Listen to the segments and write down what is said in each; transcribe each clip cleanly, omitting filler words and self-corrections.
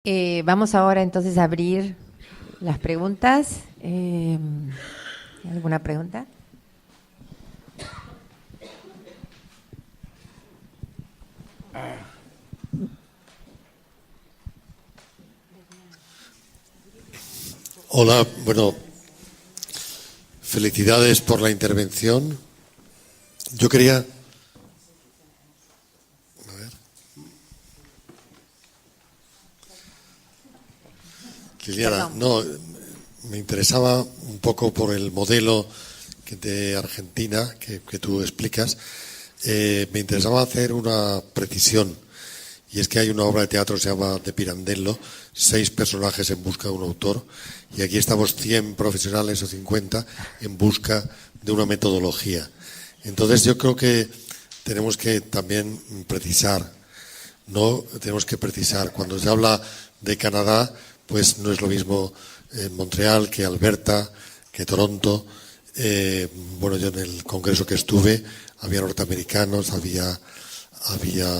Vamos ahora entonces a abrir las preguntas. ¿Alguna pregunta? Hola, bueno, felicidades por la intervención. Yo quería... A ver. Liliana, no, me interesaba un poco por el modelo de Argentina que tú explicas. Me interesaba hacer una precisión. Y es que hay una obra de teatro que se llama De Pirandello, 6 personajes en busca de un autor, y aquí estamos 100 profesionales o 50 en busca de una metodología. Entonces yo creo que tenemos que también precisar, ¿no? Tenemos que precisar. Cuando se habla de Canadá, pues no es lo mismo Montreal que Alberta, que Toronto. Bueno, yo en el congreso que estuve había norteamericanos, había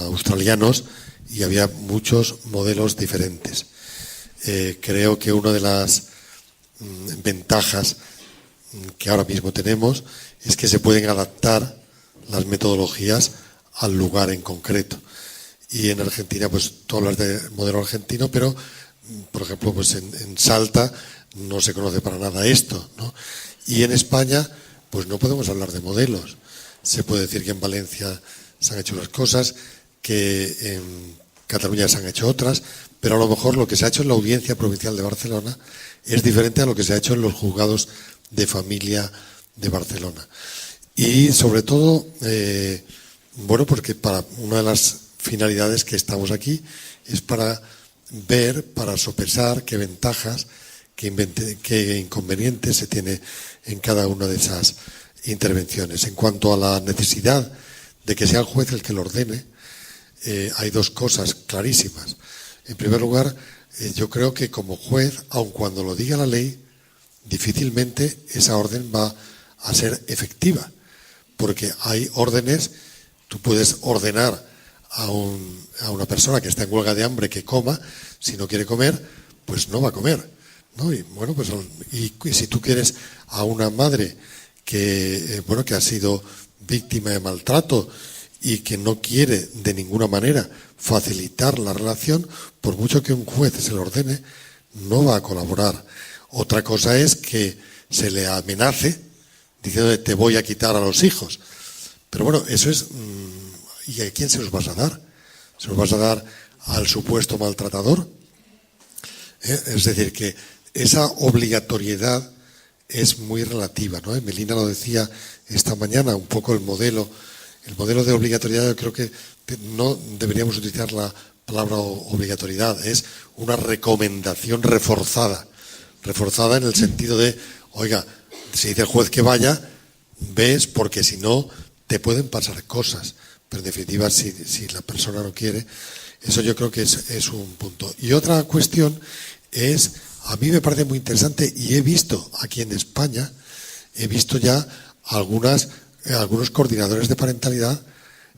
australianos, y había muchos modelos diferentes. Creo que una de las ventajas que ahora mismo tenemos es que se pueden adaptar las metodologías al lugar en concreto. Y en Argentina, pues tú hablas de modelo argentino, pero, por ejemplo, pues en Salta no se conoce para nada esto, ¿no? Y en España, pues no podemos hablar de modelos. Se puede decir que en Valencia se han hecho unas cosas, que en Cataluña se han hecho otras, pero a lo mejor lo que se ha hecho en la Audiencia Provincial de Barcelona es diferente a lo que se ha hecho en los juzgados de familia de Barcelona. Y sobre todo, bueno, porque para una de las finalidades que estamos aquí es para ver, para sopesar qué ventajas, qué inconvenientes se tiene en cada una de esas intervenciones. En cuanto a la necesidad de que sea el juez el que lo ordene, hay dos cosas clarísimas. En primer lugar, yo creo que como juez, aun cuando lo diga la ley, difícilmente esa orden va a ser efectiva, porque hay órdenes. Tú puedes ordenar a una persona que está en huelga de hambre que coma. Si no quiere comer, pues no va a comer, ¿no? Y bueno, pues y si tú quieres a una madre que bueno, que ha sido víctima de maltrato y que no quiere de ninguna manera facilitar la relación, por mucho que un juez se lo ordene, no va a colaborar. Otra cosa es que se le amenace diciendo te voy a quitar a los hijos. Pero bueno, eso es... ¿Y a quién se los vas a dar? ¿Se los vas a dar al supuesto maltratador? Es decir, que esa obligatoriedad es muy relativa, ¿no? Melina lo decía esta mañana, un poco el modelo de obligatoriedad. Yo creo que no deberíamos utilizar la palabra obligatoriedad, es una recomendación reforzada en el sentido de, oiga, si dice el juez que vaya, ves, porque si no te pueden pasar cosas, pero en definitiva si la persona no quiere, eso yo creo que es un punto. Y otra cuestión es, a mí me parece muy interesante, y he visto aquí en España, he visto ya algunos coordinadores de parentalidad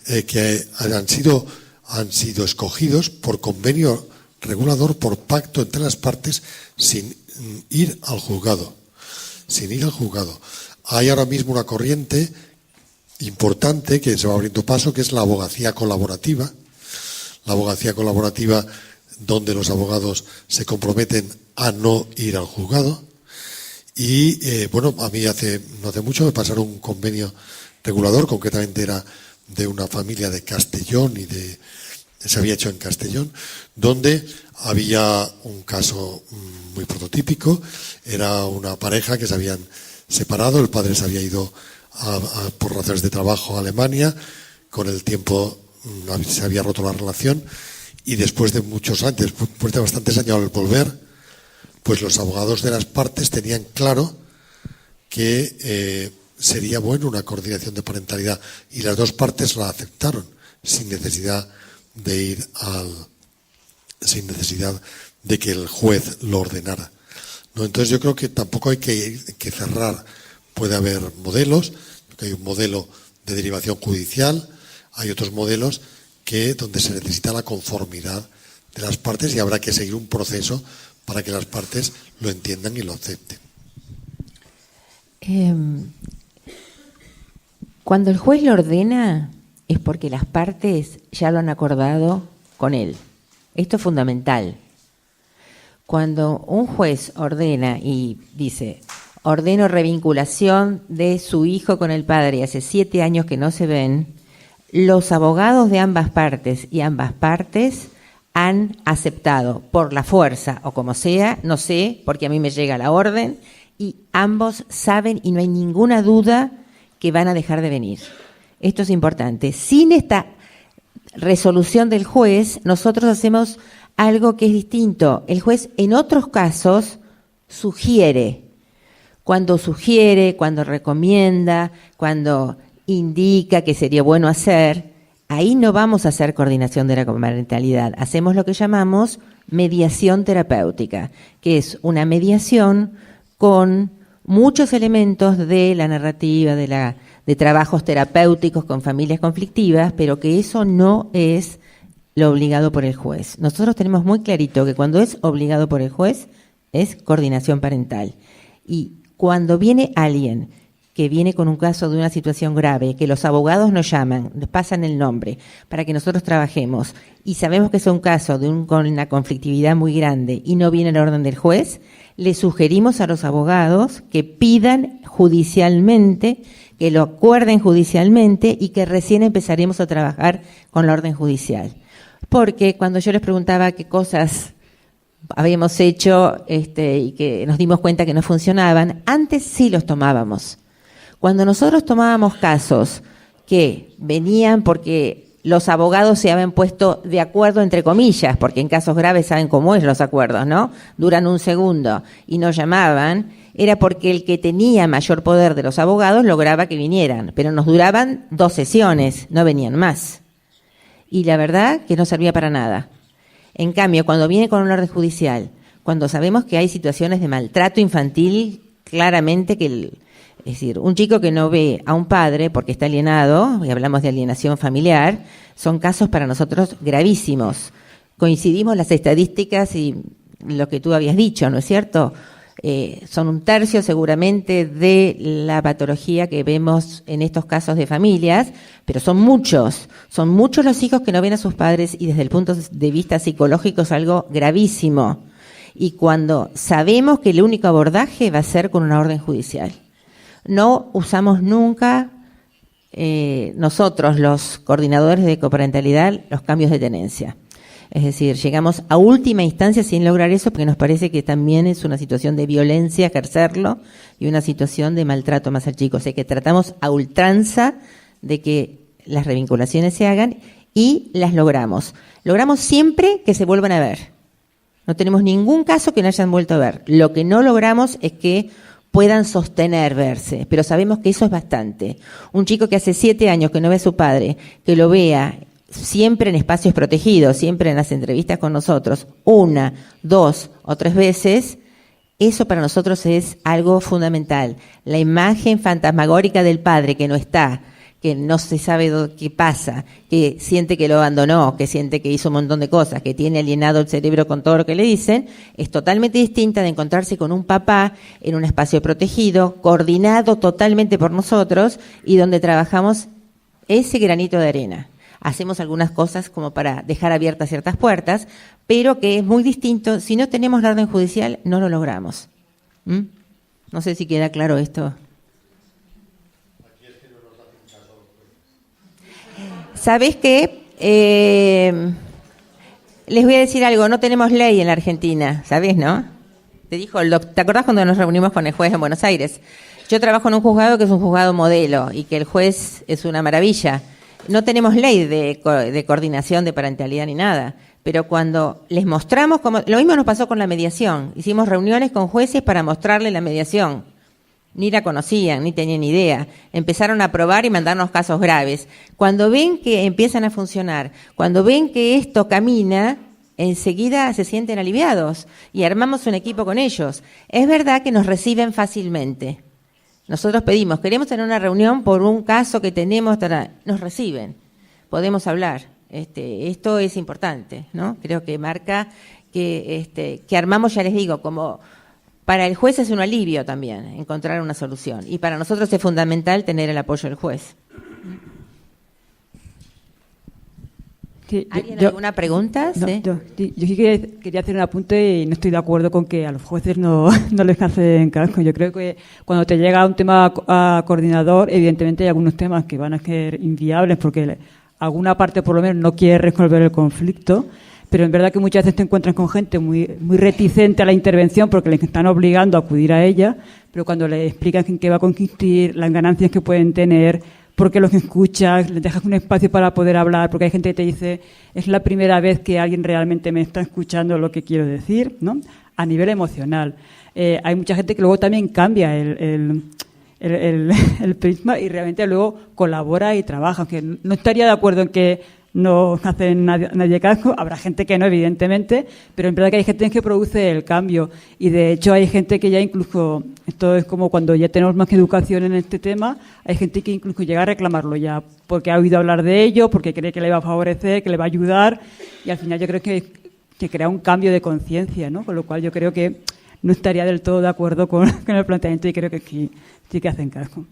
que han sido escogidos por convenio regulador, por pacto entre las partes, sin ir al juzgado. Hay ahora mismo una corriente importante que se va abriendo paso, que es la abogacía colaborativa. La abogacía colaborativa, donde los abogados se comprometen a no ir al juzgado. Y bueno, a mí no hace mucho me pasaron un convenio regulador, concretamente era de una familia de Castellón, se había hecho en Castellón, donde había un caso muy prototípico. Era una pareja que se habían separado, el padre se había ido por razones de trabajo a Alemania, con el tiempo se había roto la relación, y después de muchos años, después de bastantes años al volver, pues los abogados de las partes tenían claro que sería bueno una coordinación de parentalidad, y las dos partes la aceptaron sin necesidad de que el juez lo ordenara, ¿no? Entonces yo creo que tampoco hay que cerrar. Puede haber modelos, porque hay un modelo de derivación judicial, hay otros modelos donde se necesita la conformidad de las partes y habrá que seguir un proceso para que las partes lo entiendan y lo acepten. Cuando el juez lo ordena es porque las partes ya lo han acordado con él. Esto es fundamental. Cuando un juez ordena y dice, ordeno revinculación de su hijo con el padre, hace 7 años que no se ven, los abogados de ambas partes y ambas partes han aceptado por la fuerza o como sea, no sé, porque a mí me llega la orden, y ambos saben y no hay ninguna duda que van a dejar de venir. Esto es importante. Sin esta resolución del juez, nosotros hacemos algo que es distinto. El juez en otros casos sugiere, cuando recomienda, cuando indica que sería bueno hacer, ahí no vamos a hacer coordinación de la coparentalidad. Hacemos lo que llamamos mediación terapéutica, que es una mediación con muchos elementos de la narrativa, de trabajos terapéuticos con familias conflictivas, pero que eso no es lo obligado por el juez. Nosotros tenemos muy clarito que cuando es obligado por el juez es coordinación parental. Y cuando viene alguien que viene con un caso de una situación grave, que los abogados nos llaman, nos pasan el nombre para que nosotros trabajemos y sabemos que es un caso con una conflictividad muy grande y no viene la orden del juez, le sugerimos a los abogados que pidan judicialmente, que lo acuerden judicialmente y que recién empezaremos a trabajar con la orden judicial. Porque cuando yo les preguntaba qué cosas habíamos hecho y que nos dimos cuenta que no funcionaban, antes sí los tomábamos. Cuando nosotros tomábamos casos que venían porque los abogados se habían puesto de acuerdo, entre comillas, porque en casos graves saben cómo es los acuerdos, ¿no? Duran un segundo y nos llamaban, era porque el que tenía mayor poder de los abogados lograba que vinieran, pero nos duraban 2 sesiones, no venían más. Y la verdad que no servía para nada. En cambio, cuando viene con una orden judicial, cuando sabemos que hay situaciones de maltrato infantil, claramente que es decir, un chico que no ve a un padre porque está alienado, y hablamos de alienación familiar, son casos para nosotros gravísimos. Coincidimos las estadísticas y lo que tú habías dicho, ¿no es cierto? Son 1/3 seguramente de la patología que vemos en estos casos de familias, pero son muchos los hijos que no ven a sus padres y desde el punto de vista psicológico es algo gravísimo. Y cuando sabemos que el único abordaje va a ser con una orden judicial. No usamos nunca nosotros, los coordinadores de coparentalidad, los cambios de tenencia. Es decir, llegamos a última instancia sin lograr eso porque nos parece que también es una situación de violencia ejercerlo y una situación de maltrato más al chico. O sea que tratamos a ultranza de que las revinculaciones se hagan y las logramos. Logramos siempre que se vuelvan a ver. No tenemos ningún caso que no hayan vuelto a ver. Lo que no logramos es que puedan sostener verse, pero sabemos que eso es bastante. Un chico que hace 7 años que no ve a su padre, que lo vea siempre en espacios protegidos, siempre en las entrevistas con nosotros, 1, 2 o 3 veces, eso para nosotros es algo fundamental. La imagen fantasmagórica del padre que no está, que no se sabe qué pasa, que siente que lo abandonó, que siente que hizo un montón de cosas, que tiene alienado el cerebro con todo lo que le dicen, es totalmente distinta de encontrarse con un papá en un espacio protegido, coordinado totalmente por nosotros y donde trabajamos ese granito de arena. Hacemos algunas cosas como para dejar abiertas ciertas puertas, pero que es muy distinto. Si no tenemos la orden judicial, no lo logramos. No sé si queda claro esto. ¿Sabés qué? Les voy a decir algo, no tenemos ley en la Argentina, ¿sabés, no? ¿Te acordás cuando nos reunimos con el juez en Buenos Aires? Yo trabajo en un juzgado que es un juzgado modelo y que el juez es una maravilla. No tenemos ley de coordinación de parentalidad ni nada, pero cuando les mostramos lo mismo nos pasó con la mediación. Hicimos reuniones con jueces para mostrarles la mediación. Ni la conocían, ni tenían idea. Empezaron a probar y mandarnos casos graves. Cuando ven que empiezan a funcionar, cuando ven que esto camina, enseguida se sienten aliviados y armamos un equipo con ellos. Es verdad que nos reciben fácilmente. Nosotros pedimos, queremos tener una reunión por un caso que tenemos, nos reciben, podemos hablar. Esto es importante, ¿no? Creo que marca que armamos, ya les digo, como para el juez es un alivio también encontrar una solución, y para nosotros es fundamental tener el apoyo del juez. Sí, ¿Alguna pregunta? No, ¿Sí? yo sí quería hacer un apunte y no estoy de acuerdo con que a los jueces no les hacen caso. Yo creo que cuando te llega un tema a coordinador, evidentemente hay algunos temas que van a ser inviables porque alguna parte por lo menos no quiere resolver el conflicto, pero en verdad que muchas veces te encuentras con gente muy reticente a la intervención porque les están obligando a acudir a ella, pero cuando le explicas en qué va a consistir, las ganancias que pueden tener, porque los escuchas, les dejas un espacio para poder hablar, porque hay gente que te dice, es la primera vez que alguien realmente me está escuchando lo que quiero decir, ¿no? A nivel emocional. Hay mucha gente que luego también cambia el prisma y realmente luego colabora y trabaja, aunque no estaría de acuerdo en que no hacen nadie caso, habrá gente que no, evidentemente, pero en verdad que hay gente que produce el cambio y de hecho hay gente que ya incluso, esto es como cuando ya tenemos más educación en este tema, hay gente que incluso llega a reclamarlo ya porque ha oído hablar de ello, porque cree que le va a favorecer, que le va a ayudar y al final yo creo que crea un cambio de conciencia, ¿no? Con lo cual yo creo que no estaría del todo de acuerdo con el planteamiento y creo que sí que hacen caso.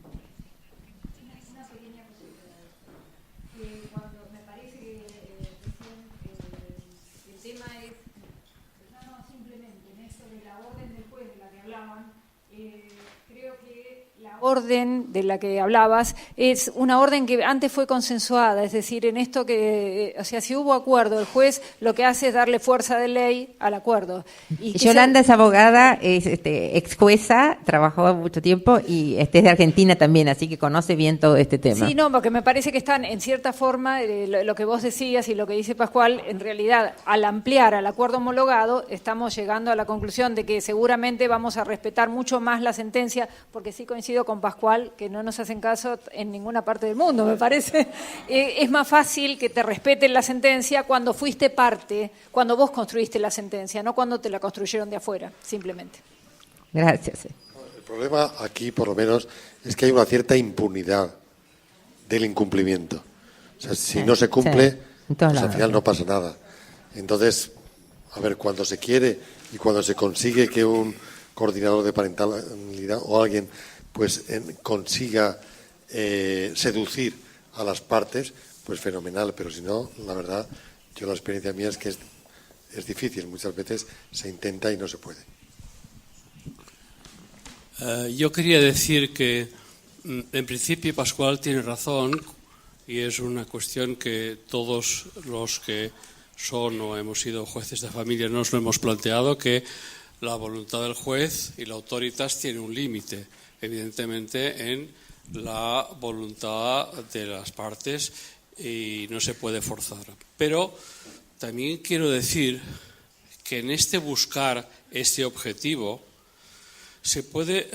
Orden de la que hablabas es una orden que antes fue consensuada, es decir, en esto que, o sea, si hubo acuerdo, el juez lo que hace es darle fuerza de ley al acuerdo. Y Yolanda es abogada, es ex jueza, trabajó mucho tiempo y es de Argentina también, así que conoce bien todo este tema. Sí, no, porque me parece que están, en cierta forma, lo que vos decías y lo que dice Pascual, en realidad, al ampliar al acuerdo homologado, estamos llegando a la conclusión de que seguramente vamos a respetar mucho más la sentencia, porque sí coincido con Pascual, que no nos hacen caso en ninguna parte del mundo, me parece. Es más fácil que te respeten la sentencia cuando fuiste parte, cuando vos construiste la sentencia, no cuando te la construyeron de afuera, simplemente. Gracias. El problema aquí, por lo menos, es que hay una cierta impunidad del incumplimiento. O sea, si no se cumple, pues al final no pasa nada. Entonces, a ver, cuando se quiere y cuando se consigue que un coordinador de parentalidad o alguien pues consiga seducir a las partes, pues fenomenal, pero si no, la verdad, yo la experiencia mía es que es difícil, muchas veces se intenta y no se puede. Yo quería decir que en principio Pascual tiene razón y es una cuestión que todos los que son o hemos sido jueces de familia nos lo hemos planteado, que la voluntad del juez y la autoritas tiene un límite, evidentemente en la voluntad de las partes y no se puede forzar. Pero también quiero decir que en este buscar este objetivo se puede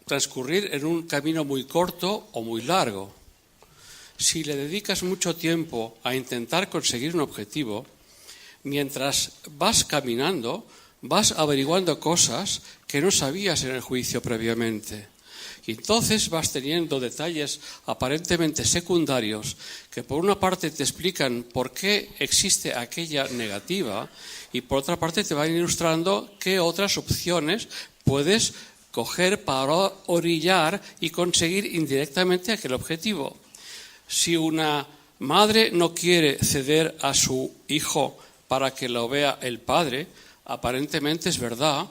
transcurrir en un camino muy corto o muy largo. Si le dedicas mucho tiempo a intentar conseguir un objetivo, mientras vas caminando, vas averiguando cosas que no sabías en el juicio previamente. Y entonces vas teniendo detalles aparentemente secundarios que por una parte te explican por qué existe aquella negativa y por otra parte te van ilustrando qué otras opciones puedes coger para orillar y conseguir indirectamente aquel objetivo. Si una madre no quiere ceder a su hijo para que lo vea el padre, aparentemente es verdad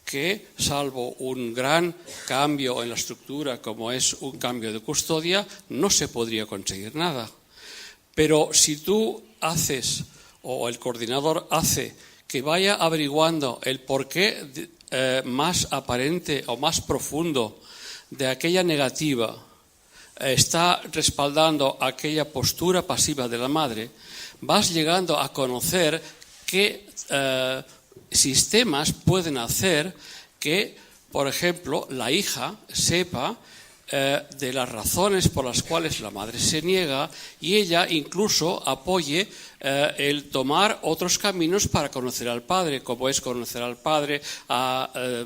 que, salvo un gran cambio en la estructura, como es un cambio de custodia, no se podría conseguir nada. Pero si tú haces, o el coordinador hace, que vaya averiguando el porqué más aparente o más profundo de aquella negativa, está respaldando aquella postura pasiva de la madre, vas llegando a conocer qué sistemas pueden hacer que, por ejemplo, la hija sepa de las razones por las cuales la madre se niega y ella incluso apoye el tomar otros caminos para conocer al padre, como es conocer al padre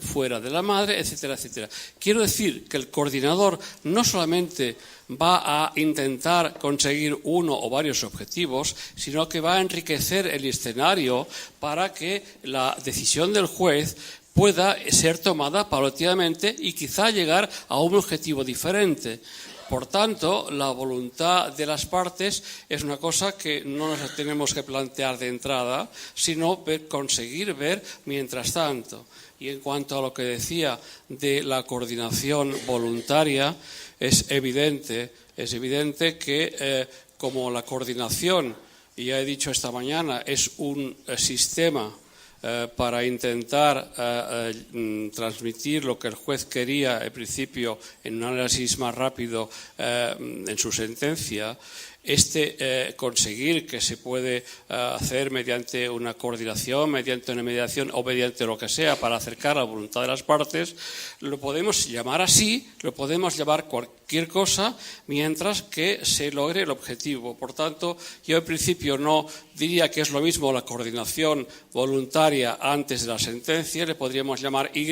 fuera de la madre, etcétera, etcétera. Quiero decir que el coordinador no solamente va a intentar conseguir uno o varios objetivos, sino que va a enriquecer el escenario para que la decisión del juez pueda ser tomada paulatinamente y quizá llegar a un objetivo diferente. Por tanto, la voluntad de las partes es una cosa que no nos tenemos que plantear de entrada, sino conseguir ver mientras tanto. Y en cuanto a lo que decía de la coordinación voluntaria, es evidente que como la coordinación, y ya he dicho esta mañana, es un sistema para intentar transmitir lo que el juez quería al principio en un análisis más rápido en su sentencia, conseguir que se puede hacer mediante una coordinación, mediante una mediación o mediante lo que sea para acercar la voluntad de las partes, lo podemos llamar así, lo podemos llamar cualquier cosa mientras que se logre el objetivo. Por tanto, yo en principio no diría que es lo mismo la coordinación voluntaria antes de la sentencia, le podríamos llamar Y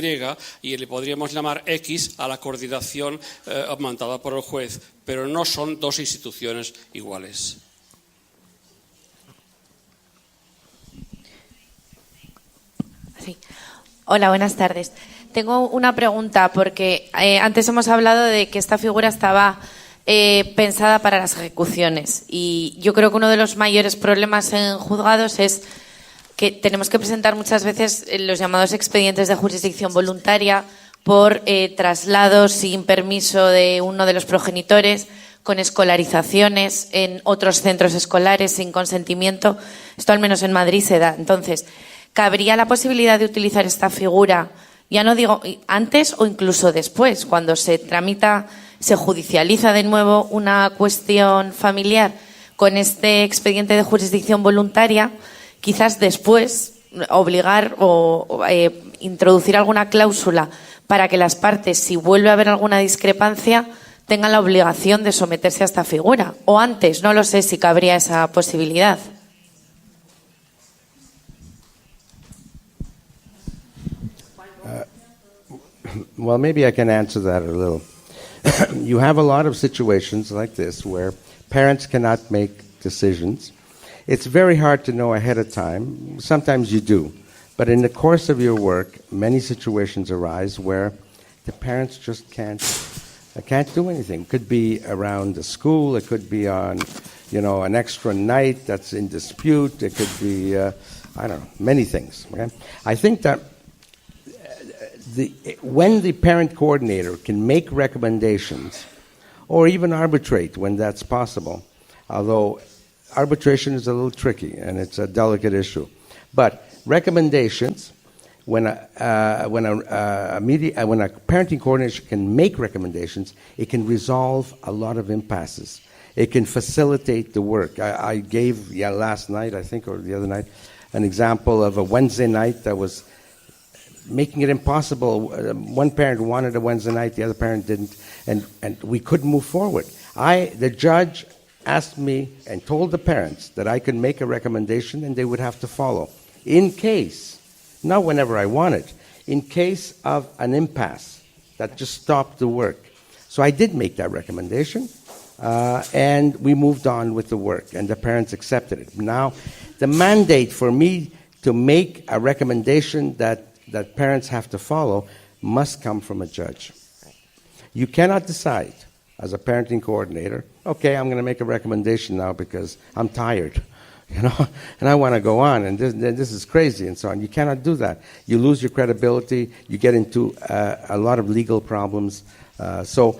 y le podríamos llamar X a la coordinación mandada por el juez, pero no son dos instituciones iguales. Sí. Hola, buenas tardes. Tengo una pregunta porque antes hemos hablado de que esta figura estaba pensada para las ejecuciones y yo creo que uno de los mayores problemas en juzgados es que tenemos que presentar muchas veces los llamados expedientes de jurisdicción voluntaria por traslados sin permiso de uno de los progenitores, con escolarizaciones en otros centros escolares sin consentimiento. Esto al menos en Madrid se da. Entonces, ¿cabría la posibilidad de utilizar esta figura, ya no digo antes o incluso después, cuando se tramita, se judicializa de nuevo una cuestión familiar con este expediente de jurisdicción voluntaria, quizás después obligar o introducir alguna cláusula para que las partes, si vuelve a haber alguna discrepancia, tengan la obligación de someterse a esta figura? O antes, no lo sé si cabría esa posibilidad. Well, maybe I can answer that a little. You have a lot of situations like this where parents cannot make decisions. It's very hard to know ahead of time. Sometimes you do. But in the course of your work, many situations arise where the parents just can't do anything. It could be around the school. It could be on, an extra night that's in dispute. It could be, many things. Okay? I think that when the parent coordinator can make recommendations or even arbitrate when that's possible, although arbitration is a little tricky and it's a delicate issue, but recommendations, when a parenting coordinator can make recommendations, it can resolve a lot of impasses. It can facilitate the work. I gave last night, I think, or the other night, an example of a Wednesday night that was making it impossible. One parent wanted a Wednesday night, the other parent didn't, and we couldn't move forward. The judge asked me and told the parents that I could make a recommendation and they would have to follow. In case, not whenever I wanted, in case of an impasse that just stopped the work. So I did make that recommendation, and we moved on with the work, and the parents accepted it. Now, the mandate for me to make a recommendation that parents have to follow must come from a judge. You cannot decide as a parenting coordinator, okay, I'm going to make a recommendation now because I'm tired, and I want to go on, and this is crazy, and so on. You cannot do that. You lose your credibility. You get into a lot of legal problems. So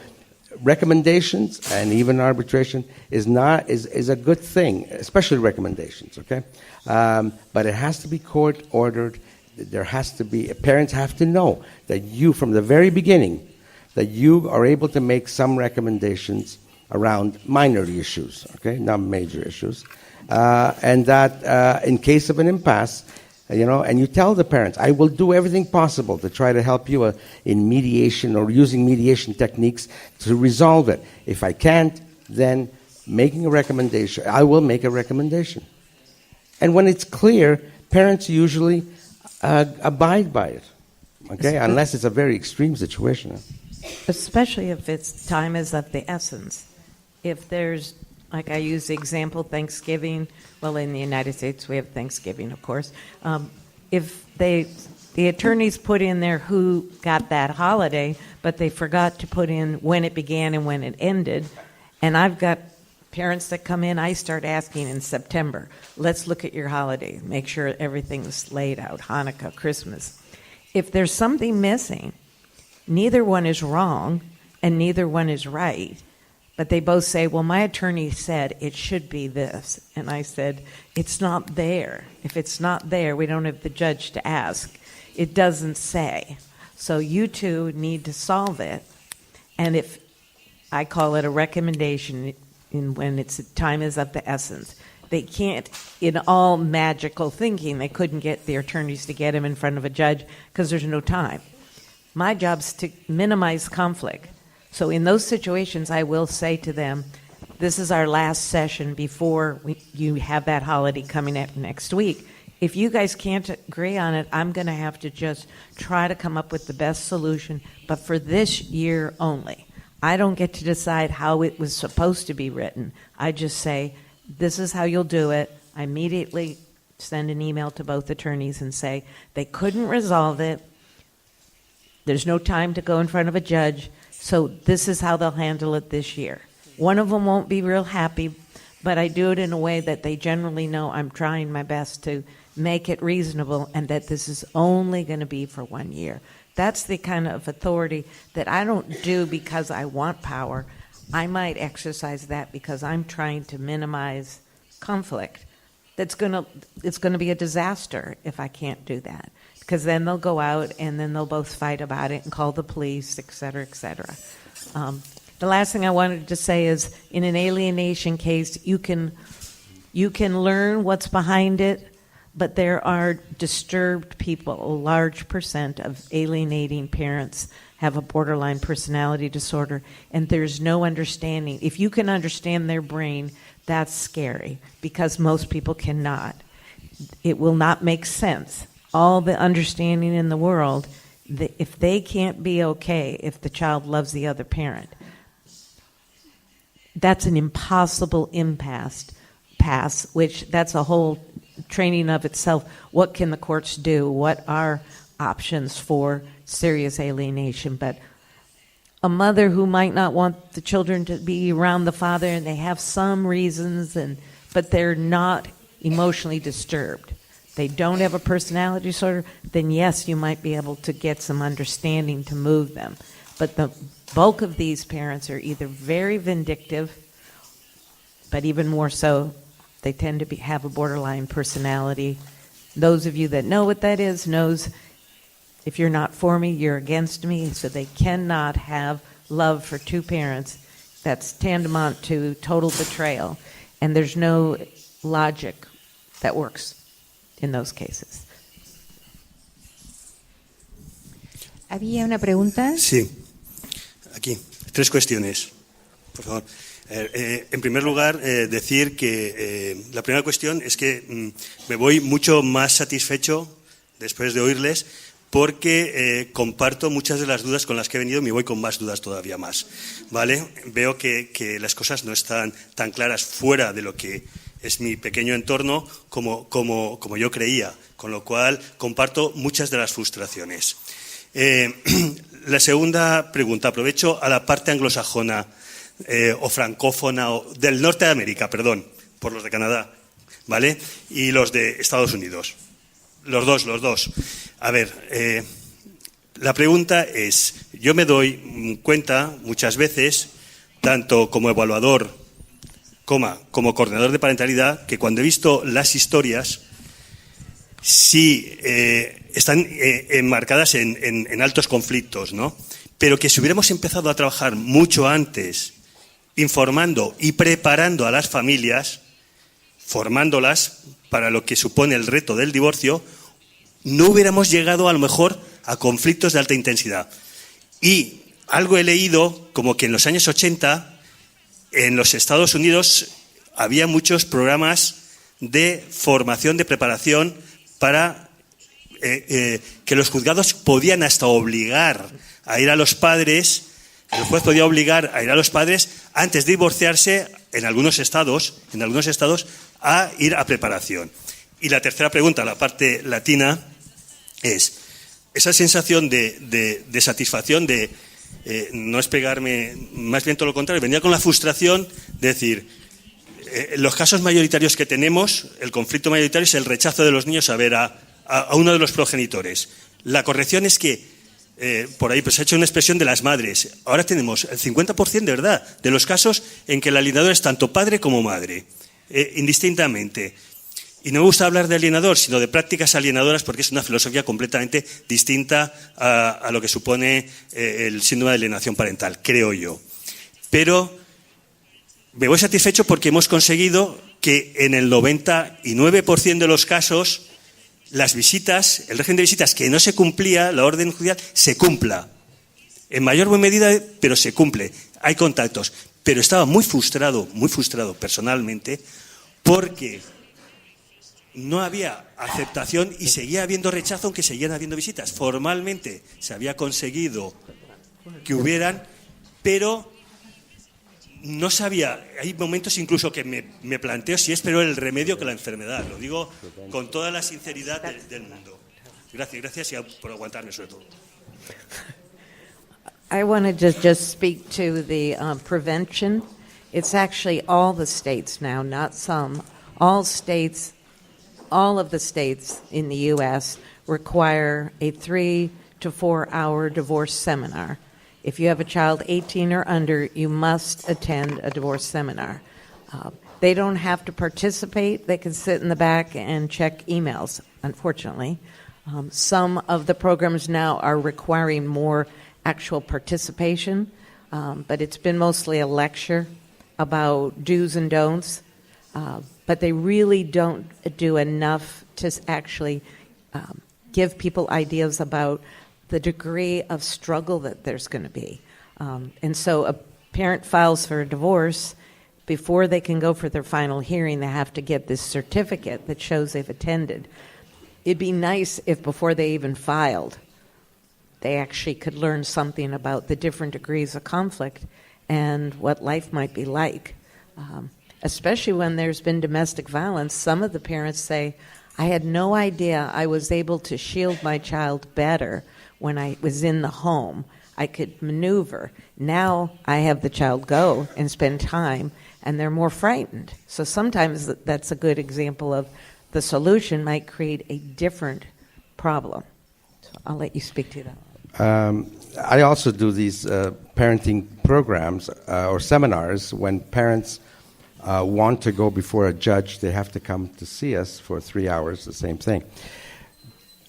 recommendations and even arbitration is a good thing, especially recommendations, okay? But it has to be court-ordered. There has to be, parents have to know that you, from the very beginning, that you are able to make some recommendations around minor issues, okay, not major issues, and that in case of an impasse, And you tell the parents, I will do everything possible to try to help you in mediation or using mediation techniques to resolve it. If I can't, then making a recommendation, I will make a recommendation. And when it's clear, parents usually abide by it, okay, unless it's a very extreme situation. Especially if it's time is of the essence. If there's, like I use the example, Thanksgiving, well, in the United States we have Thanksgiving, of course. If the attorneys put in there who got that holiday, but they forgot to put in when it began and when it ended, and I've got parents that come in, I start asking in September, let's look at your holiday, make sure everything's laid out, Hanukkah, Christmas. If there's something missing, neither one is wrong and neither one is right, but they both say, well, my attorney said it should be this. And I said, it's not there. If it's not there, we don't have the judge to ask. It doesn't say. So you two need to solve it. And if I call it a recommendation, when it's time is of the essence. They can't, in all magical thinking, they couldn't get the attorneys to get him in front of a judge because there's no time. My job's to minimize conflict. So in those situations, I will say to them, this is our last session before you have that holiday coming up next week. If you guys can't agree on it, I'm going to have to just try to come up with the best solution, but for this year only. I don't get to decide how it was supposed to be written. I just say, this is how you'll do it. I immediately send an email to both attorneys and say, they couldn't resolve it. There's no time to go in front of a judge, so this is how they'll handle it this year. One of them won't be real happy, but I do it in a way that they generally know I'm trying my best to make it reasonable and that this is only going to be for 1 year. That's the kind of authority that I don't do because I want power. I might exercise that because I'm trying to minimize conflict. It's going to be a disaster if I can't do that, because then they'll go out and then they'll both fight about it and call the police, et cetera, et cetera. The last thing I wanted to say is, in an alienation case, you can learn what's behind it, but there are disturbed people. A large percent of alienating parents have a borderline personality disorder, and there's no understanding. If you can understand their brain, that's scary, because most people cannot. It will not make sense. All the understanding in the world, if they can't be okay if the child loves the other parent, that's an impossible impasse, which that's a whole training of itself. What can the courts do? What are options for serious alienation? But a mother who might not want the children to be around the father, and they have some reasons, but they're not emotionally disturbed, they don't have a personality disorder, then yes, you might be able to get some understanding to move them. But the bulk of these parents are either very vindictive, but even more so, they tend to have a borderline personality. Those of you that know what that is knows, if you're not for me, you're against me. So they cannot have love for two parents. That's tantamount to total betrayal. And there's no logic that works in those cases. ¿Había una pregunta? Sí, aquí. 3 cuestiones, por favor. En primer lugar, decir que la primera cuestión es que me voy mucho más satisfecho después de oírles, porque comparto muchas de las dudas con las que he venido y me voy con más dudas todavía más, ¿vale? Veo que las cosas no están tan claras fuera de lo que es mi pequeño entorno como yo creía, con lo cual comparto muchas de las frustraciones. La segunda pregunta, aprovecho a la parte anglosajona o francófona, o del norte de América, perdón, por los de Canadá, ¿vale? Y los de Estados Unidos. Los dos. A ver, la pregunta es, yo me doy cuenta muchas veces, tanto como evaluador como coordinador de parentalidad, que cuando he visto las historias, sí están enmarcadas en altos conflictos, ¿no? Pero que si hubiéramos empezado a trabajar mucho antes, informando y preparando a las familias, formándolas para lo que supone el reto del divorcio, no hubiéramos llegado a lo mejor a conflictos de alta intensidad. Y algo he leído como que en los años 80 en los Estados Unidos había muchos programas de formación, de preparación para que los juzgados podían hasta obligar a ir a los padres, el juez podía obligar a ir a los padres antes de divorciarse en algunos estados a ir a preparación. Y la tercera pregunta, la parte latina, es esa sensación de satisfacción, de no es pegarme, más bien todo lo contrario, venía con la frustración de decir, los casos mayoritarios que tenemos, el conflicto mayoritario es el rechazo de los niños a ver a uno de los progenitores. La corrección es que, por ahí pues, se ha hecho una expresión de las madres. Ahora tenemos el 50% de verdad de los casos en que el alienador es tanto padre como madre, indistintamente. Y no me gusta hablar de alienador, sino de prácticas alienadoras, porque es una filosofía completamente distinta a lo que supone el síndrome de alienación parental, creo yo. Pero me voy satisfecho porque hemos conseguido que en el 99% de los casos las visitas, el régimen de visitas que no se cumplía, la orden judicial, se cumpla. En mayor o buena medida, pero se cumple. Hay contactos. Pero estaba muy frustrado personalmente, porque no había aceptación y seguía habiendo rechazo, aunque seguían habiendo visitas. Formalmente se había conseguido que hubieran, pero no sabía. Hay momentos incluso que me planteo si es peor el remedio que la enfermedad. Lo digo con toda la sinceridad del mundo. Gracias y por aguantarme sobre todo. I want to just speak to the prevention. It's actually all the states now, not some. All of the states in the U.S. require a 3 to 4 hour divorce seminar. If you have a child 18 or under, you must attend a divorce seminar. They don't have to participate. They can sit in the back and check emails, unfortunately. Some of the programs now are requiring more actual participation, but it's been mostly a lecture about do's and don'ts. But they really don't do enough to actually give people ideas about the degree of struggle that there's going to be. And so a parent files for a divorce. Before they can go for their final hearing, they have to get this certificate that shows they've attended. It'd be nice if before they even filed, they actually could learn something about the different degrees of conflict and what life might be like. Especially when there's been domestic violence, some of the parents say, I had no idea I was able to shield my child better when I was in the home. I could maneuver. Now I have the child go and spend time, and they're more frightened. So sometimes that's a good example of the solution might create a different problem. So I'll let you speak to that. I also do these parenting programs or seminars when parents want to go before a judge. They have to come to see us for 3 hours, the same thing.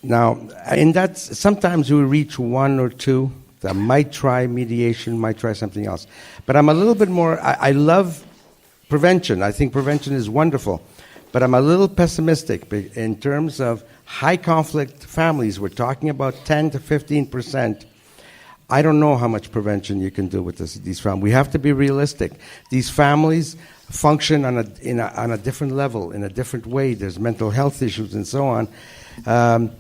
Now, in that, sometimes we reach one or two that might try mediation, might try something else. But I'm a little bit more, I love prevention. I think prevention is wonderful. But I'm a little pessimistic in terms of high conflict families. We're talking about 10 to 15%. I don't know how much prevention you can do with these families. We have to be realistic. These families function on a different level, in a different way. There's mental health issues and so on. And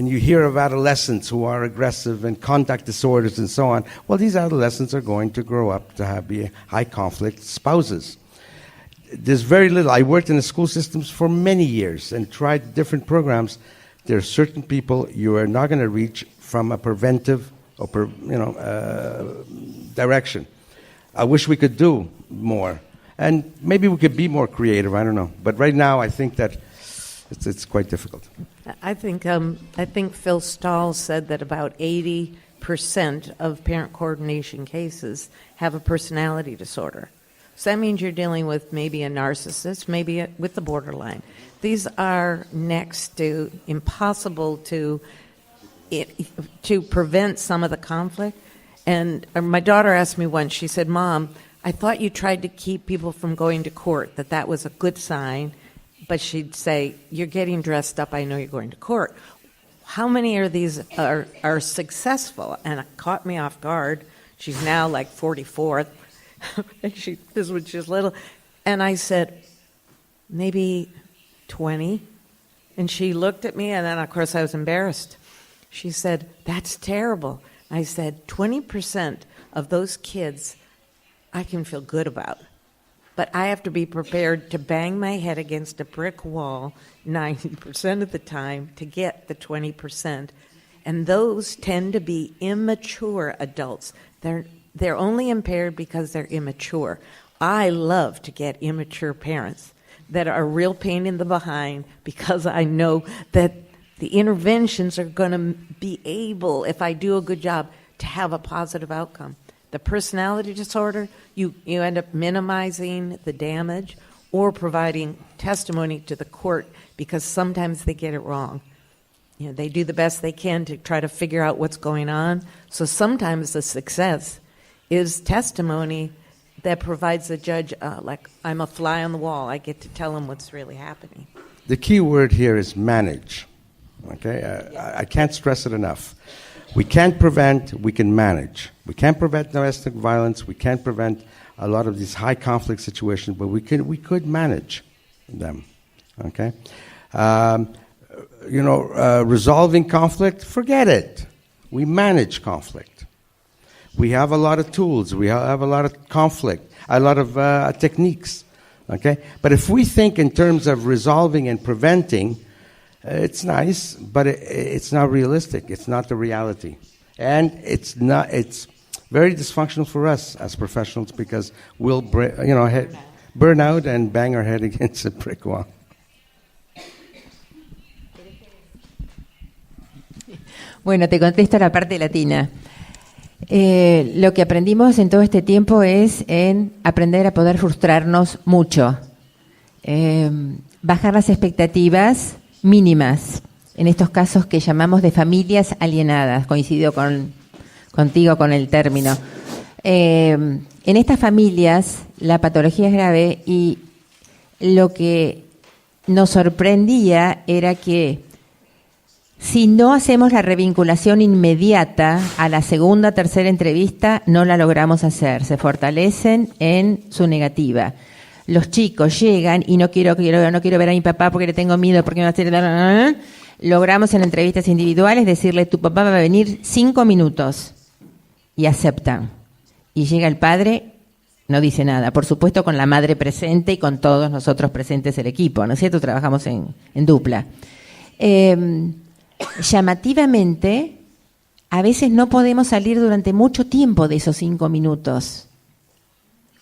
you hear of adolescents who are aggressive and conduct disorders and so on. Well, these adolescents are going to grow up to be high conflict spouses. There's very little. I worked in the school systems for many years and tried different programs. There are certain people you are not going to reach from a preventive direction. I wish we could do more. And maybe we could be more creative, I don't know. But right now I think that it's quite difficult. I think Phil Stahl said that about 80% of parent coordination cases have a personality disorder. So that means you're dealing with maybe a narcissist, maybe with the borderline. These are next to impossible to prevent some of the conflict. And my daughter asked me once, she said, Mom, I thought you tried to keep people from going to court, that was a good sign, but but she'd say, "You're getting dressed up. I know you're going to court. How many of these are successful?" And it caught me off guard. She's now like 44. This is when she was little. And I said, maybe 20. And she looked at me, and then, of course, I was embarrassed. She said, "That's terrible." I said, 20% of those kids I can feel good about. But I have to be prepared to bang my head against a brick wall 90% of the time to get the 20%. And those tend to be immature adults. They're only impaired because they're immature. I love to get immature parents that are a real pain in the behind, because I know that the interventions are going to be able, if I do a good job, to have a positive outcome. The personality disorder, you end up minimizing the damage or providing testimony to the court, because sometimes they get it wrong. You know, they do the best they can to try to figure out what's going on. So sometimes the success is testimony that provides the judge, like, I'm a fly on the wall. I get to tell him what's really happening. The key word here is manage. Okay, I can't stress it enough. We can't prevent, we can manage. We can't prevent domestic violence. We can't prevent a lot of these high conflict situations, but we could manage them. Okay, resolving conflict, forget it. We manage conflict. We have a lot of tools. We have a lot of conflict, a lot of techniques. Okay, but if we think in terms of resolving and preventing, it's nice, but it's not realistic. It's not the reality, and it's very dysfunctional for us as professionals, because we'll burn out and bang our head against a brick wall. Bueno, te contesto la parte latina. Lo que aprendimos en todo este tiempo es en aprender a poder frustrarnos mucho, bajar las expectativas mínimas, en estos casos que llamamos de familias alienadas. Coincido contigo con el término. En estas familias la patología es grave, y lo que nos sorprendía era que si no hacemos la revinculación inmediata a la segunda, tercera entrevista, no la logramos hacer. Se fortalecen en su negativa. Los chicos llegan y no quiero ver a mi papá porque le tengo miedo, porque me va a hacer... Logramos en entrevistas individuales decirle, tu papá va a venir 5 minutos, y aceptan. Y llega el padre, no dice nada, por supuesto con la madre presente y con todos nosotros presentes el equipo, ¿no es cierto? Trabajamos en dupla. Llamativamente, a veces no podemos salir durante mucho tiempo de esos 5 minutos.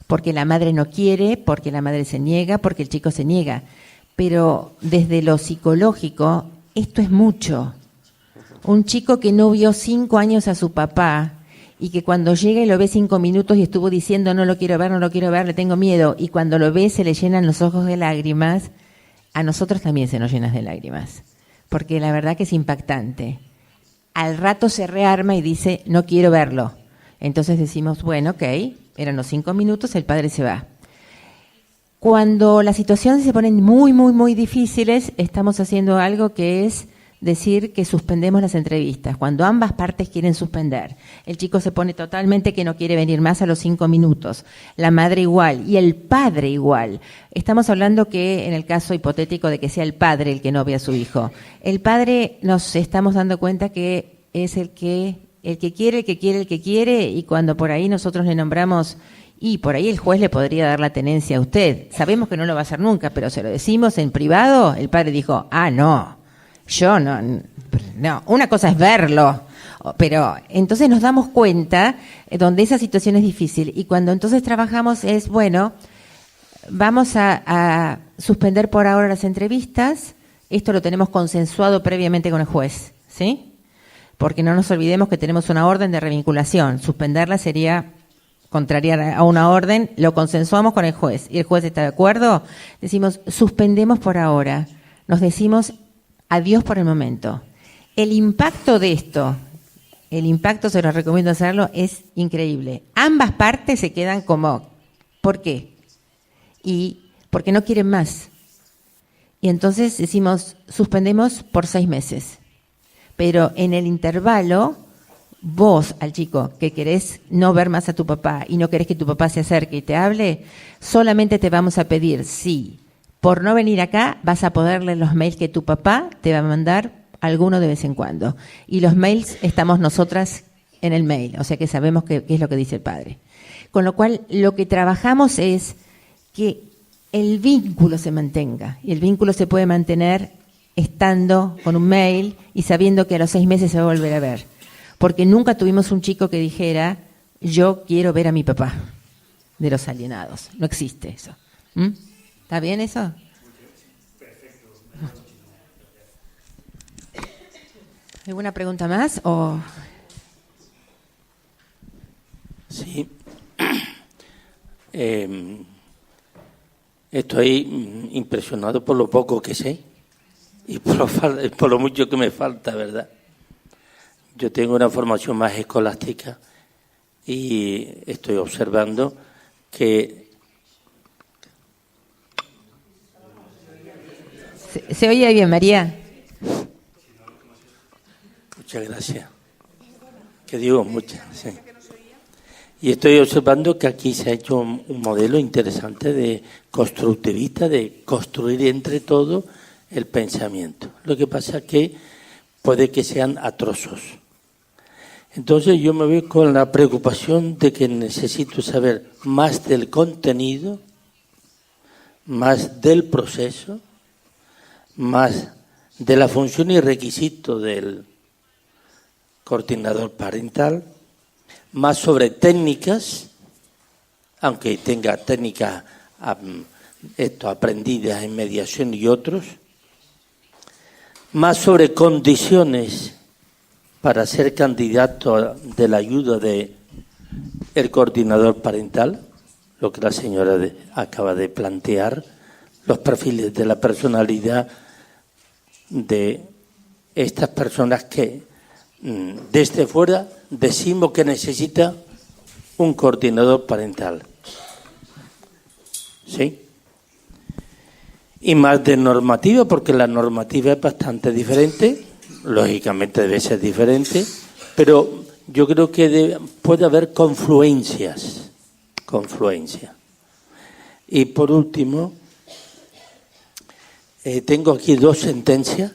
Porque la madre no quiere, porque la madre se niega, porque el chico se niega. Pero desde lo psicológico, esto es mucho. Un chico que no vio 5 años a su papá, y que cuando llega y lo ve 5 minutos y estuvo diciendo no lo quiero ver, le tengo miedo, y cuando lo ve se le llenan los ojos de lágrimas, a nosotros también se nos llenan de lágrimas. Porque la verdad que es impactante. Al rato se rearma y dice, no quiero verlo. Entonces decimos, bueno, ok, eran los 5 minutos, el padre se va. Cuando las situaciones se ponen muy, muy, muy difíciles, estamos haciendo algo que es decir que suspendemos las entrevistas. Cuando ambas partes quieren suspender, el chico se pone totalmente que no quiere venir más a los 5 minutos, la madre igual y el padre igual. Estamos hablando que en el caso hipotético de que sea el padre el que no ve a su hijo, el padre nos estamos dando cuenta que es el que quiere, y cuando por ahí nosotros le nombramos, y por ahí el juez le podría dar la tenencia a usted, sabemos que no lo va a hacer nunca, pero se lo decimos en privado, el padre dijo, no, yo no, una cosa es verlo, pero entonces nos damos cuenta donde esa situación es difícil, y cuando entonces trabajamos es, bueno, vamos a suspender por ahora las entrevistas, esto lo tenemos consensuado previamente con el juez, ¿sí? Porque no nos olvidemos que tenemos una orden de revinculación, suspenderla sería contrariar a una orden, lo consensuamos con el juez, y el juez está de acuerdo, decimos, suspendemos por ahora, nos decimos adiós por el momento. El impacto de esto, se los recomiendo hacerlo, es increíble. Ambas partes se quedan como, ¿por qué? Y porque no quieren más. Y entonces decimos, suspendemos por 6 meses. Pero en el intervalo, vos, al chico, que querés no ver más a tu papá y no querés que tu papá se acerque y te hable, solamente te vamos a pedir si por no venir acá vas a poder leer los mails que tu papá te va a mandar alguno de vez en cuando. Y los mails estamos nosotras en el mail, o sea que sabemos qué es lo que dice el padre. Con lo cual, lo que trabajamos es que el vínculo se mantenga. Y el vínculo se puede mantener estando con un mail y sabiendo que a los 6 meses se va a volver a ver. Porque nunca tuvimos un chico que dijera, yo quiero ver a mi papá, de los alienados. No existe eso. ¿Está bien eso? ¿Alguna pregunta más? O... Sí. Estoy impresionado por lo poco que sé y por lo mucho que me falta, ¿verdad? Yo tengo una formación más escolástica y estoy observando que... ¿Se oye bien, María? Muchas gracias. Que digo muchas, sí. Y estoy observando que aquí se ha hecho un modelo interesante de constructivista, de construir entre todos el pensamiento. Lo que pasa es que puede que sean atrozos. Entonces yo me veo con la preocupación de que necesito saber más del contenido, más del proceso, más de la función y requisito del coordinador parental, más sobre técnicas, aunque tenga técnicas aprendidas en mediación y otros, más sobre condiciones para ser candidato de la ayuda del coordinador parental, lo que la señora acaba de plantear, los perfiles de la personalidad de estas personas que desde fuera decimos que necesita un coordinador parental. ¿Sí? Y más de normativa, porque la normativa es bastante diferente, lógicamente debe ser diferente, pero yo creo que puede haber confluencias. Y por último, tengo aquí 2 sentencias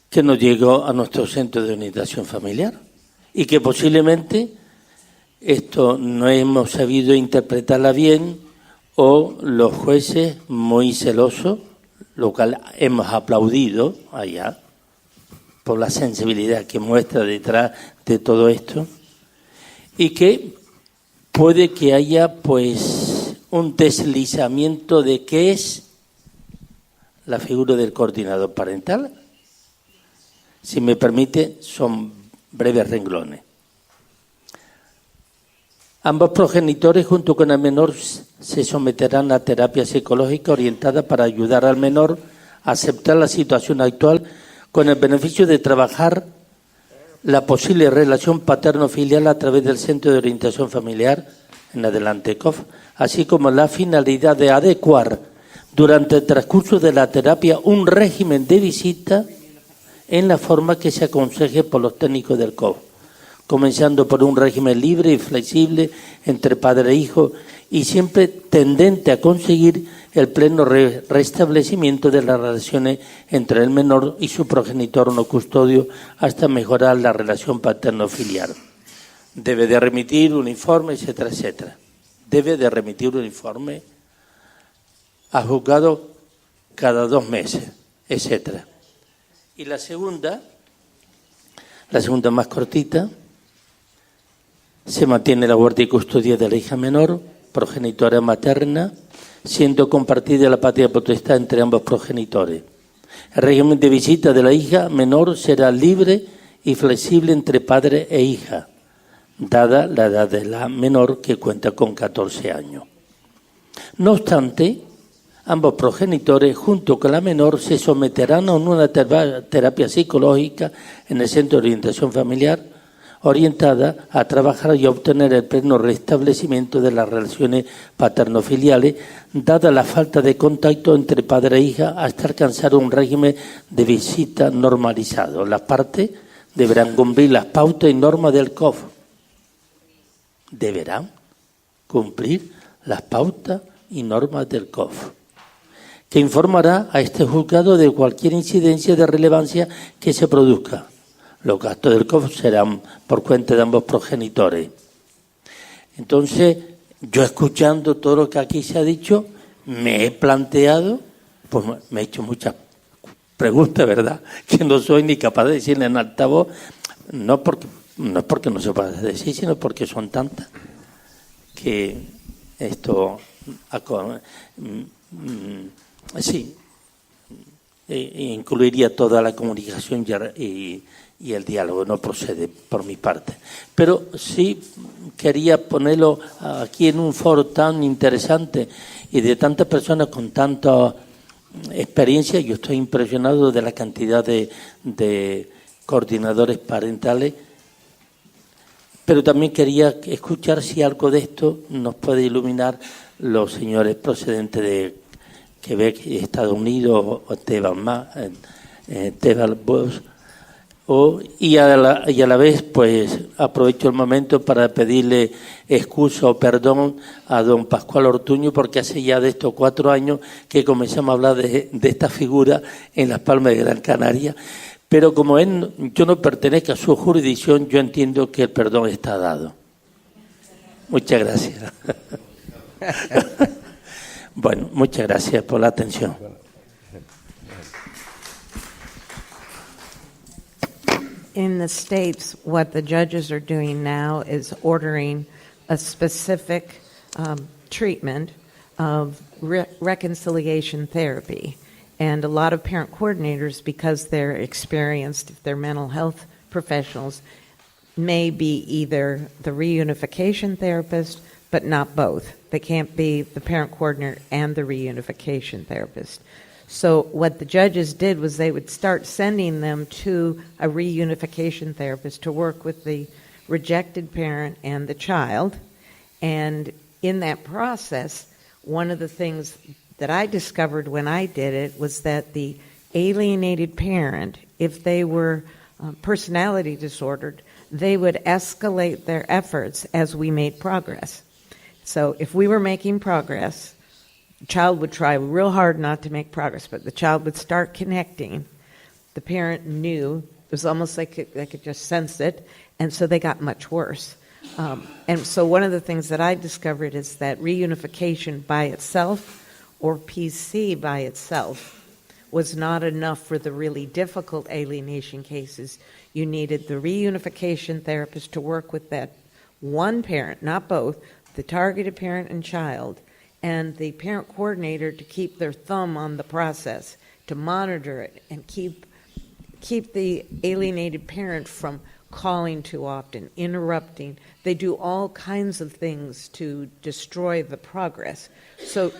que nos llegó a nuestro centro de orientación familiar y que posiblemente esto no hemos sabido interpretarla bien o los jueces muy celosos, lo cual hemos aplaudido allá por la sensibilidad que muestra detrás de todo esto, y que puede que haya pues un deslizamiento de qué es la figura del coordinador parental. Si me permite, son breves renglones. Ambos progenitores, junto con el menor, se someterán a terapia psicológica orientada para ayudar al menor a aceptar la situación actual con el beneficio de trabajar la posible relación paterno-filial a través del Centro de Orientación Familiar, en adelante COF, así como la finalidad de adecuar durante el transcurso de la terapia un régimen de visita en la forma que se aconseje por los técnicos del COF, comenzando por un régimen libre y flexible entre padre e hijo y siempre tendente a conseguir el pleno restablecimiento de las relaciones entre el menor y su progenitor o no custodio hasta mejorar la relación paterno-filial. Debe de remitir un informe, etcétera, etcétera. Debe de remitir un informe a juzgado cada 2 meses, etcétera. Y la segunda más cortita, se mantiene la guardia y custodia de la hija menor, progenitora materna, siendo compartida la patria potestad entre ambos progenitores. El régimen de visita de la hija menor será libre y flexible entre padre e hija, dada la edad de la menor, que cuenta con 14 años. No obstante, ambos progenitores, junto con la menor, se someterán a una terapia psicológica en el Centro de Orientación Familiar, orientada a trabajar y obtener el pleno restablecimiento de las relaciones paterno-filiales, dada la falta de contacto entre padre e hija, hasta alcanzar un régimen de visita normalizado. Las partes deberán cumplir las pautas y normas del COF. Deberán cumplir las pautas y normas del COF, que informará a este juzgado de cualquier incidencia de relevancia que se produzca. Los gastos del COF serán por cuenta de ambos progenitores. Entonces, yo escuchando todo lo que aquí se ha dicho, me he planteado, pues me he hecho muchas preguntas, ¿verdad?, que no soy ni capaz de decirle en altavoz, no es porque no se pueda decir, sino porque son tantas que esto sí incluiría toda la comunicación y el diálogo, no procede por mi parte. Pero sí quería ponerlo aquí en un foro tan interesante y de tantas personas con tanta experiencia. Yo estoy impresionado de la cantidad de coordinadores parentales, pero también quería escuchar si algo de esto nos puede iluminar los señores procedentes de Quebec, Estados Unidos, o Teban Bosch, y a la vez pues aprovecho el momento para pedirle excusa o perdón a don Pascual Ortuño, porque hace ya de estos 4 años que comenzamos a hablar de esta figura en Las Palmas de Gran Canaria, pero como yo no pertenezco a su jurisdicción, yo entiendo que el perdón está dado. Muchas gracias. Bueno, muchas gracias por la atención. In the States, what the judges are doing now is ordering a specific treatment of reconciliation therapy. And a lot of parent coordinators, because they're experienced, if they're mental health professionals, may be either the reunification therapist, but not both. They can't be the parent coordinator and the reunification therapist. So what the judges did was they would start sending them to a reunification therapist to work with the rejected parent and the child. And in that process, one of the things that I discovered when I did it was that the alienated parent, if they were personality disordered, they would escalate their efforts as we made progress. So if we were making progress, the child would try real hard not to make progress, but the child would start connecting. The parent knew, it was almost like they could just sense it, and so they got much worse. And so one of the things that I discovered is that reunification by itself, or PC by itself, was not enough for the really difficult alienation cases. You needed the reunification therapist to work with that one parent, not both, the targeted parent and child, and the parent coordinator to keep their thumb on the process, to monitor it, and keep the alienated parent from calling too often, interrupting. They do all kinds of things to destroy the progress. So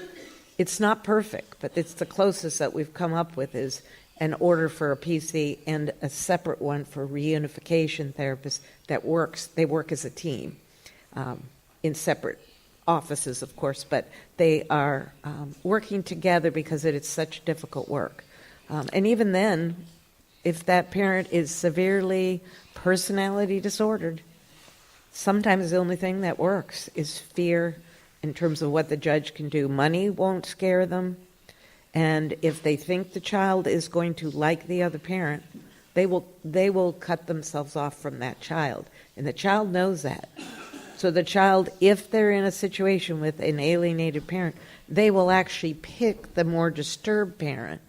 it's not perfect, but it's the closest that we've come up with is an order for a PC and a separate one for reunification therapists that works. They work as a team in separate offices, of course, but they are working together because it is such difficult work. And even then, if that parent is severely personality disordered, sometimes the only thing that works is fear in terms of what the judge can do. Money won't scare them. And if they think the child is going to like the other parent, they will cut themselves off from that child. And the child knows that. So the child, if they're in a situation with an alienated parent, they will actually pick the more disturbed parent,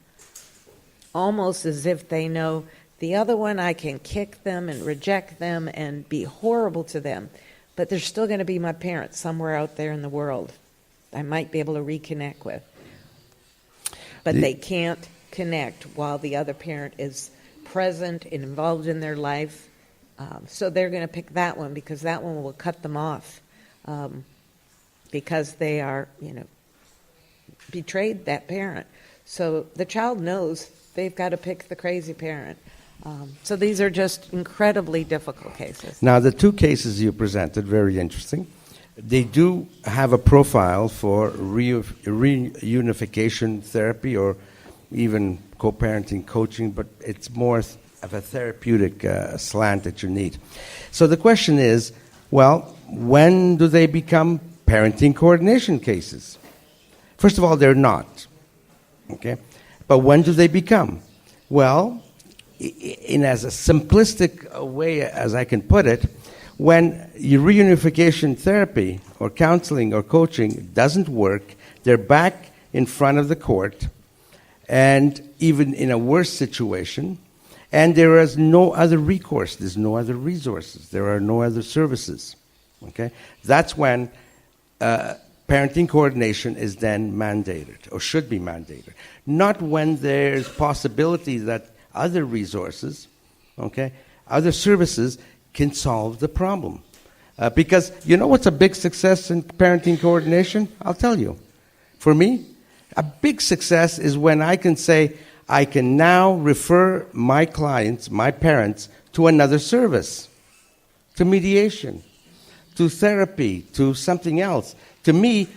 almost as if they know the other one, I can kick them and reject them and be horrible to them, but they're still going to be my parent somewhere out there in the world I might be able to reconnect with. But they can't connect while the other parent is present and involved in their life. So they're going to pick that one because that one will cut them off because they are, betrayed that parent. So the child knows they've got to pick the crazy parent. So these are just incredibly difficult cases. Now, the two cases you presented, very interesting. They do have a profile for reunification therapy or even co-parenting coaching, but it's more of a therapeutic slant that you need. So the question is, well, when do they become parenting coordination cases? First of all, they're not. Okay? But when do they become? Well, in as a simplistic way as I can put it, when your reunification therapy or counseling or coaching doesn't work, they're back in front of the court, and even in a worse situation, and there is no other recourse, there's no other resources, there are no other services. Okay? That's when parenting coordination is then mandated, or should be mandated. Not when there's possibility that other resources, okay, other services can solve the problem. Because you know what's a big success in parenting coordination? I'll tell you. For me, a big success is when I can say, I can now refer my clients, my parents, to another service, to mediation, to therapy, to something else. To me,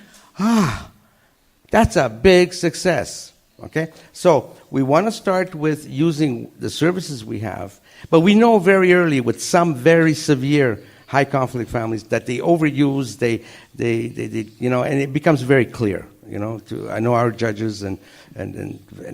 that's a big success. Okay? So we want to start with using the services we have, but we know very early with some very severe high conflict families that they overuse, they you know, and it becomes very clear. You know, I know our judges and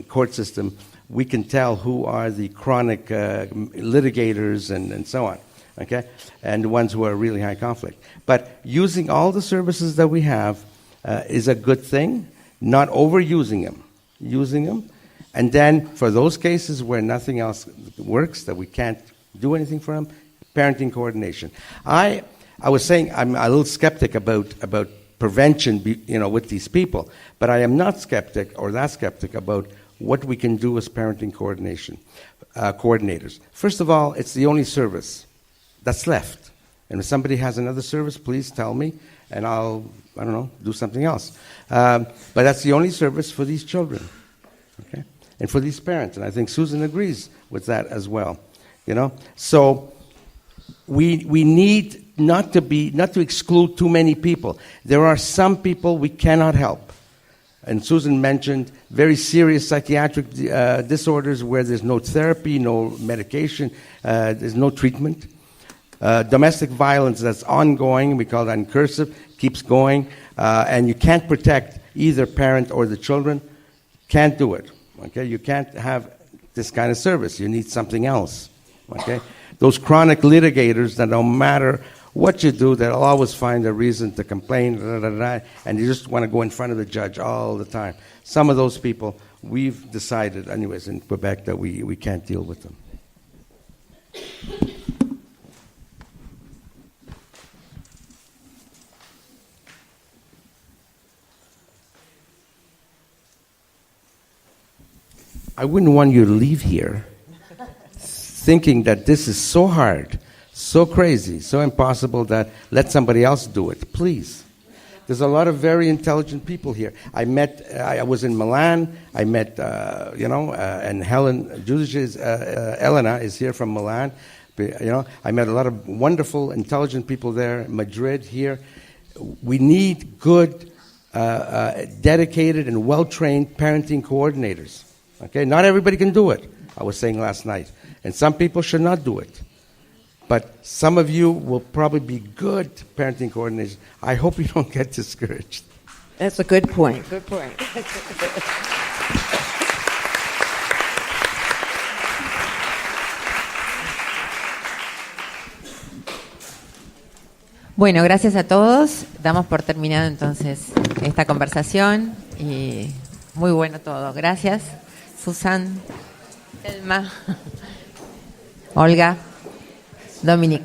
court system, we can tell who are the chronic litigators and so on, okay, and the ones who are really high conflict. But using all the services that we have is a good thing, not overusing them. Using them, and then for those cases where nothing else works, that we can't do anything for them, parenting coordination. I was saying I'm a little skeptic about prevention, you know, with these people, but I am not skeptic about what we can do as parenting coordination coordinators. First of all, it's the only service that's left, and if somebody has another service, please tell me, and I don't know, do something else. But that's the only service for these children, okay, and for these parents. And I think Susan agrees with that as well. You know, so we need not to exclude too many people. There are some people we cannot help, and Susan mentioned very serious psychiatric disorders where there's no therapy, no medication, there's no treatment. Domestic violence that's ongoing, we call that in cursive, keeps going, and you can't protect either parent or the children, can't do it. Okay, you can't have this kind of service. You need something else. Okay, those chronic litigators that no matter what you do, they'll always find a reason to complain, and you just want to go in front of the judge all the time. Some of those people, we've decided, anyways, in Quebec that we can't deal with them. I wouldn't want you to leave here thinking that this is so hard, so crazy, so impossible that let somebody else do it. Please. There's a lot of very intelligent people here. I was in Milan. I met, and Helen Judic, Elena is here from Milan. You know, I met a lot of wonderful, intelligent people there. Madrid here. We need good, dedicated, and well-trained parenting coordinators. Okay, not everybody can do it, I was saying last night. And some people should not do it. But some of you will probably be good parenting coordinators. I hope you don't get discouraged. That's a good point. Good point. Bueno, gracias a todos. Damos por terminado entonces esta conversación y muy bueno todo. Gracias. Susan, Elma, Olga, Dominic.